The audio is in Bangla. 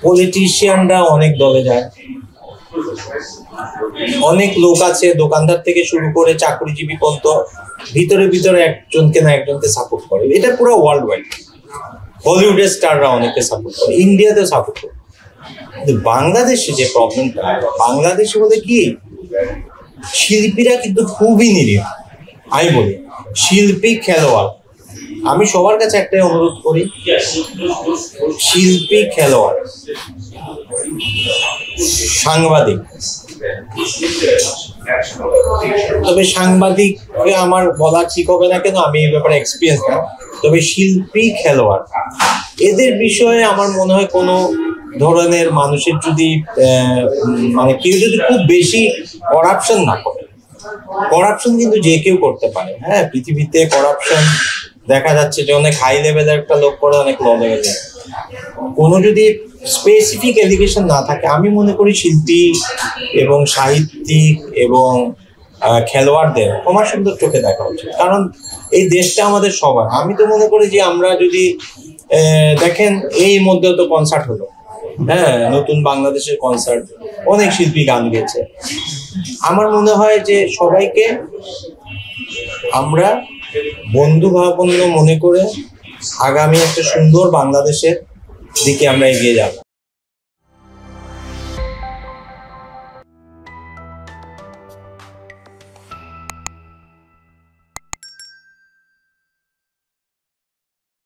পলিটিশিয়ানরা অনেক দলে যায়, অনেক লোক আছে দোকানদার থেকে শুরু করে চাকরিজীবী পর্যন্ত ভিতরে ভিতরে একজনকে না একজনকে সাপোর্ট করে। এটা পুরো ওয়ার্ল্ড ওয়াইড। হলিউডের স্টাররা অনেকে সাপোর্ট করে, ইন্ডিয়াতেও সাপোর্ট করে। কিন্তু বাংলাদেশে যে প্রবলেমটা, বাংলাদেশে বলে কি শিল্পীরা কিন্তু খুবই নিরীহ। আমি বলি শিল্পী, খেলোয়াড়, আমি সবার কাছে একটাই অনুরোধ করি, শিল্পী, খেলোয়াড়, সাংবাদিক, তবে সাংবাদিককে আমার বলা ঠিক হবে না কেন, আমি এই ব্যাপারে এক্সপিরিয়েন্স না, তবে শিল্পী, খেলোয়াড়, এদের বিষয়ে আমার মনে হয় কোনো ধরনের মানুষের যদি মানে কেউ যদি খুব বেশি করাপশন না করে, করাপশন কিন্তু যে কেউ করতে পারে। হ্যাঁ, পৃথিবীতে করাপশন দেখা যাচ্ছে যে অনেক হাই লেভেলের একটা লোক করে, অনেক লো লেভেলের। কোনো যদি স্পেসিফিক এলিগেশন না থাকে, আমি মনে করি শিল্পী এবং সাহিত্যিক এবং খেলোয়াড়দের ক্ষমা সুন্দর চোখে দেখা উচিত। কারণ এই দেশটা আমাদের সবার। আমি তো মনে করি যে আমরা যদি দেখেন, এই মধ্যেও তো কনসার্ট হলো, হ্যাঁ, নতুন বাংলাদেশের কনসার্ট, অনেক শিল্পী গান গেয়েছে। আমার মনে হয় যে সবাইকে আমরা বন্ধু ভাবাপন্ন মনে করে আগামী একটা সুন্দর বাংলাদেশের দিকে আমরা এগিয়ে যাব।